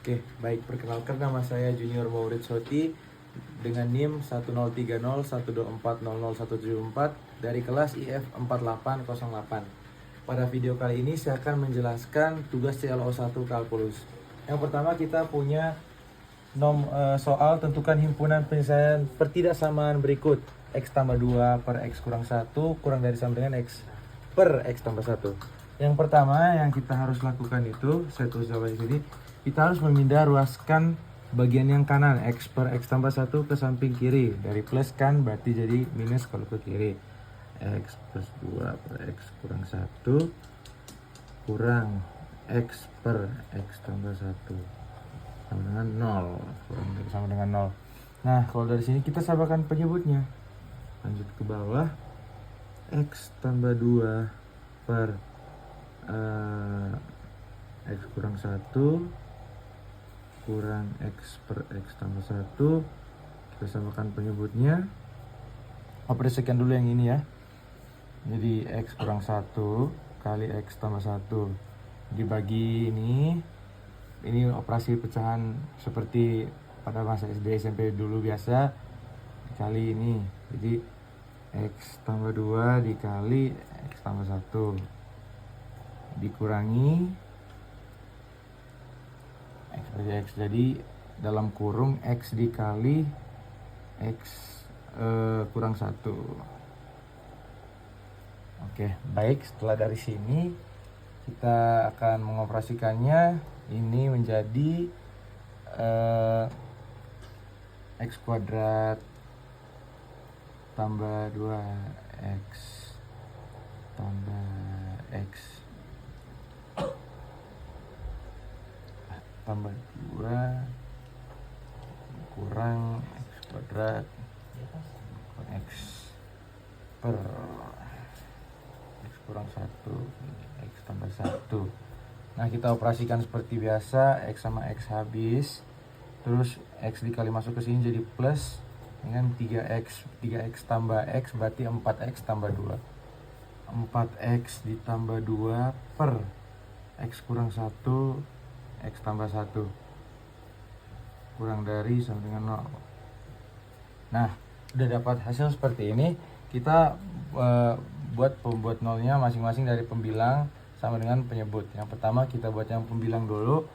Oke, baik. Perkenalkan, nama saya Junior Maulid Soti dengan NIM 103012400174 dari kelas IF 4808. Pada video kali ini saya akan menjelaskan tugas CLO1 kalkulus. Yang pertama kita punya soal tentukan himpunan penyelesaian pertidaksamaan berikut. X tambah 2 per X kurang 1 kurang dari sama dengan X per X tambah 1. Yang pertama yang kita harus lakukan itu, saya tulis di sini, kita harus memindah ruaskan bagian yang kanan, X per X tambah 1 ke samping kiri. Dari plus kan berarti jadi minus kalau ke kiri. X plus 2 per X kurang 1 kurang X per X tambah 1 sama dengan 0, sama dengan 0. Nah, kalau dari sini kita samakan penyebutnya. Lanjut ke bawah. X tambah 2 per X kurang 1 kurang X per X tambah 1. Kita samakan penyebutnya. Sekian dulu yang ini ya. Jadi X kurang 1 kali X tambah 1 dibagi ini operasi pecahan seperti pada masa SD SMP dulu biasa, dikali ini. Jadi X tambah 2 dikali X tambah 1 dikurangi X bagi X, jadi dalam kurung X dikali X kurang 1. Oke, baik. Setelah dari sini kita akan mengoperasikannya. Ini menjadi X kuadrat tambah 2X tambah X tambah 2 kurang X kuadrat X per X kurang 1 X tambah 1. Nah, kita operasikan seperti biasa. X sama X habis, terus X dikali masuk ke sini jadi plus dengan 3X tambah X berarti 4X tambah 2. 4X ditambah 2 per X kurang 1 X tambah 1 kurang dari sama dengan 0. Nah, udah dapat hasil seperti ini. Kita buat pembuat nolnya masing-masing dari pembilang sama dengan penyebut. Yang pertama kita buat yang pembilang dulu.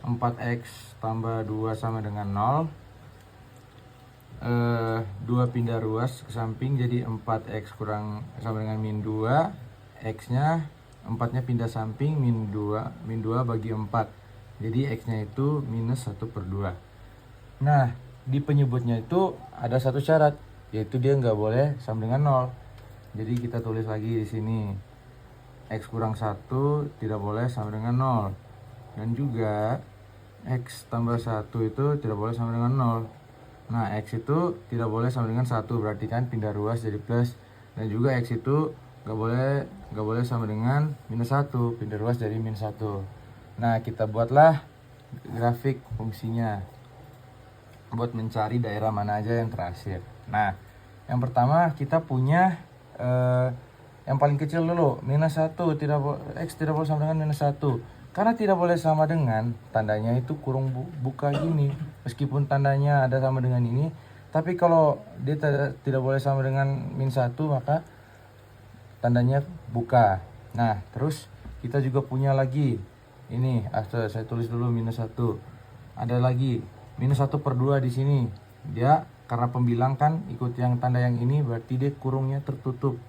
4X tambah 2 sama dengan 0. 2 pindah ruas ke samping jadi 4X kurang sama dengan min 2. X nya 4 nya pindah samping, min 2 bagi 4, jadi X nya itu minus 1 per 2. Nah, di penyebutnya itu ada satu syarat, yaitu dia nggak boleh sama dengan 0. Jadi kita tulis lagi di sini, X kurang 1 tidak boleh sama dengan 0. Dan juga X tambah 1 itu tidak boleh sama dengan 0. Nah, X itu tidak boleh sama dengan 1, berarti kan pindah ruas jadi plus. Dan juga X itu nggak boleh sama dengan minus 1, pindah ruas jadi minus 1. Nah, kita buatlah grafik fungsinya buat mencari daerah mana aja yang terhasil. Nah, yang pertama kita punya yang paling kecil dulu, minus 1, X tidak boleh sama dengan minus 1. Karena tidak boleh sama dengan, tandanya itu kurung buka gini. Meskipun tandanya ada sama dengan ini, tapi kalau dia tidak boleh sama dengan min 1, maka tandanya buka. Nah, terus kita juga punya lagi ini, saya tulis dulu minus 1. Ada lagi minus 1 per 2 di sini. Dia karena pembilang kan ikut yang tanda yang ini, berarti dia kurungnya tertutup.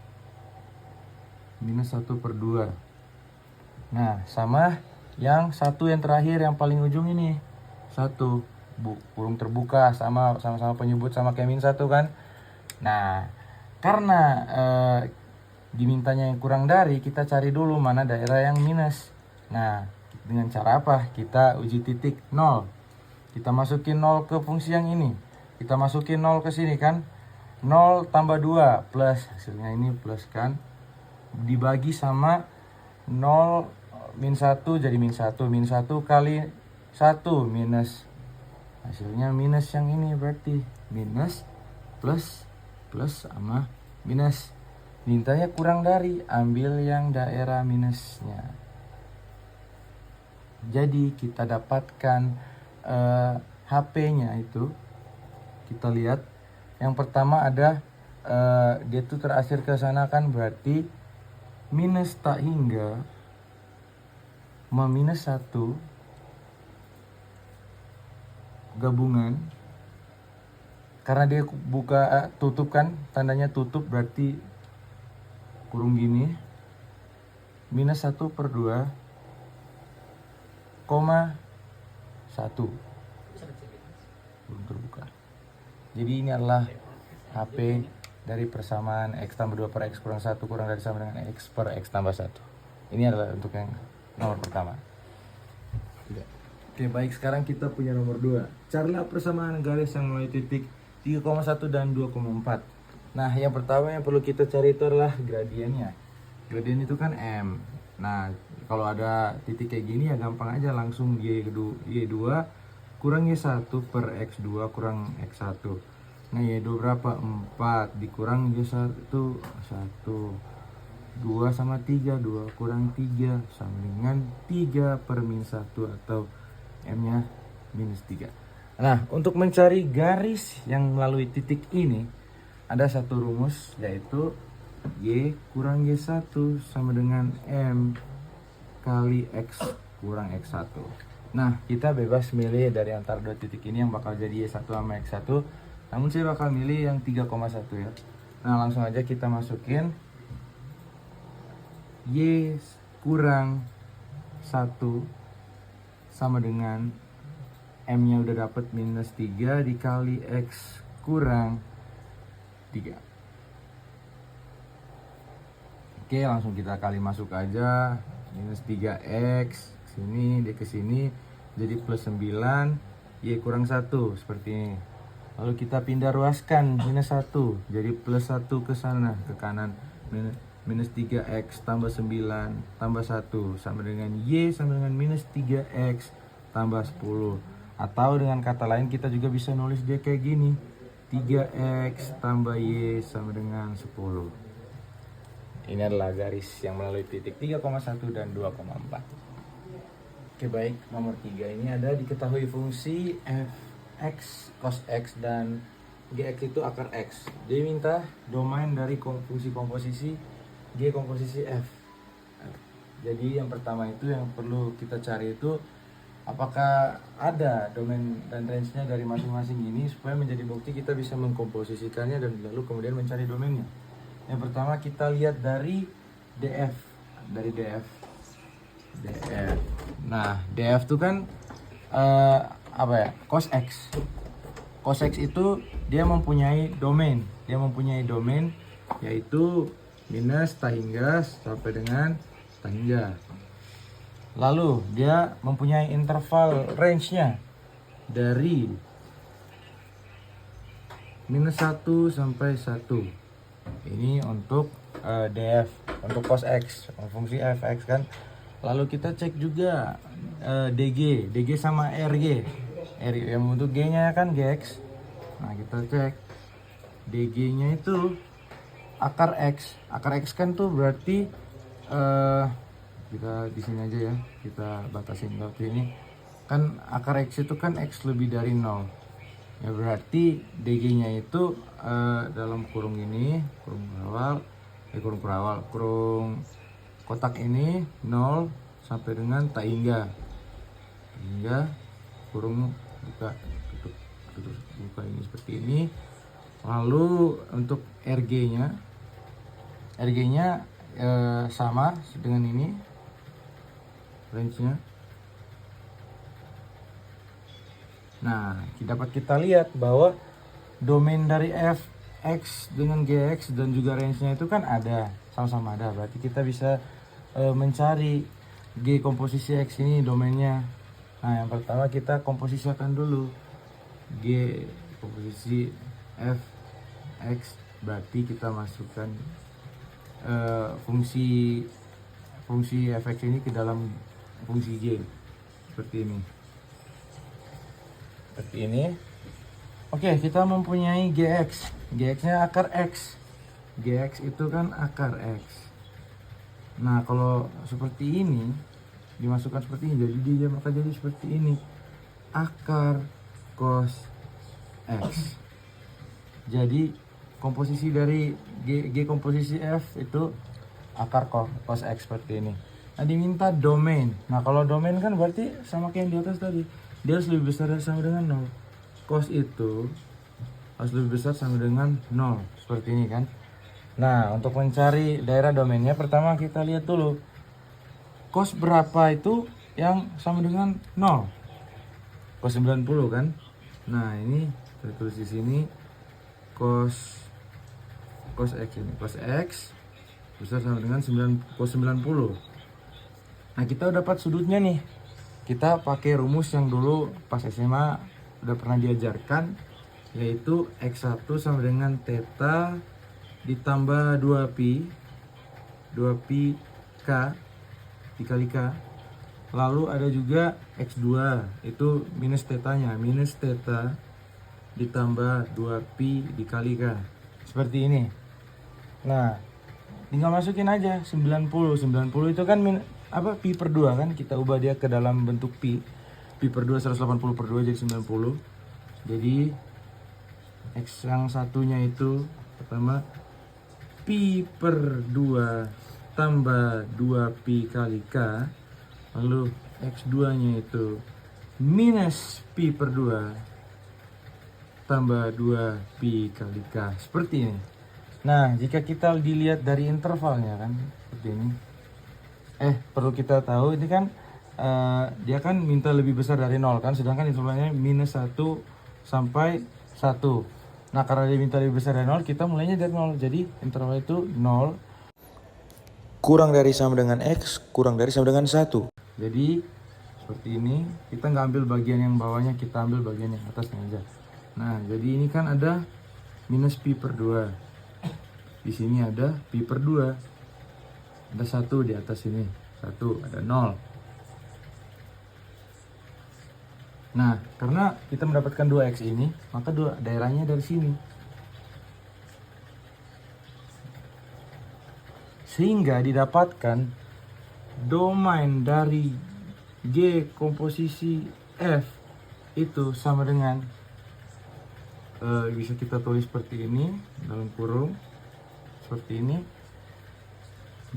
Minus 1 per 2. Nah, sama yang satu yang terakhir yang paling ujung ini. 1 kurung terbuka, sama-sama penyebut sama kayak min 1 kan. Nah, karena dimintanya yang kurang dari, kita cari dulu mana daerah yang minus. Nah, dengan cara apa? Kita uji titik 0. Kita masukin 0 ke fungsi yang ini. Kita masukin 0 ke sini kan. 0 tambah 2 plus, hasilnya ini plus kan. Dibagi sama 0 min 1 jadi min 1. Min 1 kali 1 minus. Hasilnya minus yang ini, berarti minus plus sama minus. Mintanya kurang dari, ambil yang daerah minusnya. Jadi kita dapatkan HP-nya itu kita lihat yang pertama ada dia tuh terasir ke sana kan, berarti minus tak hingga minus 1 gabungan, karena dia buka tutup kan, tandanya tutup berarti kurung gini, minus 1/2 koma 1 belum terbuka. Jadi ini adalah HP dari persamaan X tambah 2 per X kurang 1 kurang dari sama dengan X per X tambah 1. Ini adalah untuk yang nomor pertama. Oke, baik, sekarang kita punya nomor 2. Carilah persamaan garis yang melalui titik 3,1 dan 2,4. Nah, yang pertama yang perlu kita cari itu adalah gradiennya. Gradien itu kan M. Nah, kalau ada titik kayak gini ya gampang aja, langsung Y2 kurang Y1 per X2 kurang X1. Nah, Y2 berapa? 4 dikurang Y1 1. 2 sama 3, 2 kurang 3 sama dengan 3 per minus 1 atau M-nya minus 3. Nah, untuk mencari garis yang melalui titik ini ada satu rumus, yaitu Y kurang Y1 sama dengan M kali X kurang X1. Nah, kita bebas milih dari antara dua titik ini yang bakal jadi Y1 sama X1. Namun saya bakal milih yang 3,1 ya. Nah, langsung aja kita masukin Y kurang 1 sama dengan M-nya udah dapet minus 3 dikali X kurang 3. Oke, langsung kita kali masuk aja. Minus 3X sini, dia ke sini jadi plus 9 Y kurang 1 seperti ini. Lalu kita pindah ruaskan minus 1 jadi plus 1 ke sana ke kanan, minus 3X tambah 9 tambah 1 sama dengan Y sama dengan minus 3X tambah 10. Atau dengan kata lain kita juga bisa nulis dia kayak gini, 3X tambah Y sama dengan 10. Ini adalah garis yang melalui titik 3,1 dan 2,4. Oke, baik, nomor 3 ini ada diketahui fungsi fx, cos x, dan gx itu akar x. Dia minta domain dari fungsi komposisi G komposisi F. Jadi yang pertama itu yang perlu kita cari itu apakah ada domain dan range-nya dari masing-masing ini, supaya menjadi bukti kita bisa mengkomposisikannya dan lalu kemudian mencari domainnya. Yang pertama kita lihat dari DF. Dari DF. Nah, DF itu kan apa ya? Cos X. Cos X itu dia mempunyai domain. Dia mempunyai domain yaitu minus tak hingga sampai dengan tak hingga. Lalu dia mempunyai interval range-nya dari minus 1 sampai 1. Ini untuk DF, untuk cos X, fungsi fx kan. Lalu kita cek juga DG sama RG. Yang untuk G-nya kan Gx. Nah, kita cek DG-nya itu akar X. Akar X kan tuh berarti kita di sini aja ya, kita batasin ke sini. Kan akar X itu kan X lebih dari 0. Ya berarti DG-nya itu dalam kurung ini, kurung kotak ini 0 sampai dengan tak hingga. Kurung buka tutup buka ini seperti ini. Lalu untuk RG-nya sama dengan ini range-nya. Nah, dapat kita lihat bahwa domain dari fx dengan gx dan juga range-nya itu kan ada, sama-sama ada. Berarti kita bisa mencari G komposisi X ini domainnya. Nah, yang pertama kita komposisikan dulu G komposisi fx, berarti kita masukkan fungsi fx ini ke dalam fungsi G seperti ini. Oke, kita mempunyai gx. Gx-nya akar x. Gx itu kan akar x. Nah, kalau seperti ini dimasukkan seperti ini, jadi dia maka jadi seperti ini. akar cos X. Jadi komposisi dari G komposisi F itu akar cos X seperti ini. Nah diminta domain. Nah kalau domain kan berarti sama kayak yang di atas tadi, dia harus lebih besar dari sama dengan 0. Cos itu harus lebih besar sama dengan 0 seperti ini kan. Nah untuk mencari daerah domainnya, pertama kita lihat dulu cos berapa itu yang sama dengan 0. Cos 90 kan. Nah ini saya tulis di sini cos X ini, cos X besar sama dengan cos 90. Nah kita udah dapat sudutnya nih. Kita pakai rumus yang dulu pas SMA udah pernah diajarkan, yaitu X1 sama dengan theta ditambah 2pi K dikali K. Lalu ada juga X2 itu minus tetanya, minus theta ditambah 2pi dikali K. Seperti ini. Nah, tinggal masukin aja 90 itu kan pi per 2 kan, kita ubah dia ke dalam bentuk pi per 2, 180 per 2 jadi 90. Jadi X yang satunya itu pertama pi per 2 tambah 2pi kali K, lalu X2 nya itu minus pi per 2 tambah 2pi kali K, seperti ini. Nah jika kita dilihat dari intervalnya kan seperti ini, perlu kita tahu ini kan dia kan minta lebih besar dari 0 kan, sedangkan intervalnya minus 1 sampai 1. Nah karena dia minta lebih besar dari 0, kita mulainya dari 0, jadi interval itu 0 kurang dari sama dengan X kurang dari sama dengan 1. Jadi seperti ini, kita nggak ambil bagian yang bawahnya, kita ambil bagian yang atasnya aja. Nah jadi ini kan ada minus pi per 2, di sini ada pi per 2, ada 1 di atas sini, 1, ada 0. Nah karena kita mendapatkan 2x ini, maka daerahnya dari sini, sehingga didapatkan domain dari G komposisi F itu sama dengan bisa kita tulis seperti ini dalam kurung seperti ini,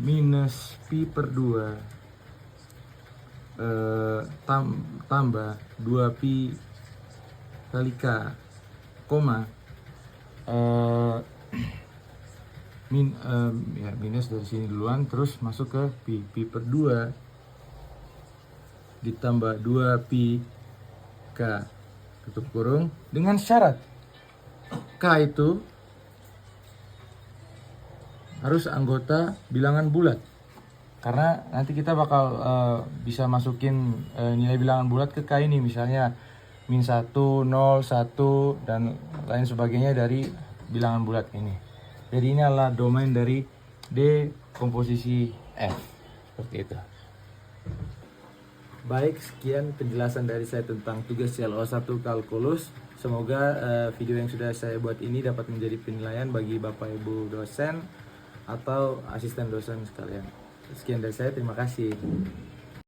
minus pi per 2 tambah 2pi kali K, koma minus dari sini duluan, terus masuk ke pi per 2 ditambah 2pi K, tutup kurung, dengan syarat K itu harus anggota bilangan bulat, karena nanti kita bakal bisa masukin nilai bilangan bulat ke K ini, misalnya min 1, 0, 1 dan lain sebagainya dari bilangan bulat ini. Jadi ini adalah domain dari D komposisi F, seperti itu. Baik, sekian penjelasan dari saya tentang tugas CLO1 kalkulus. Semoga video yang sudah saya buat ini dapat menjadi penilaian bagi Bapak Ibu dosen atau asisten dosen sekalian. Sekian dari saya, terima kasih.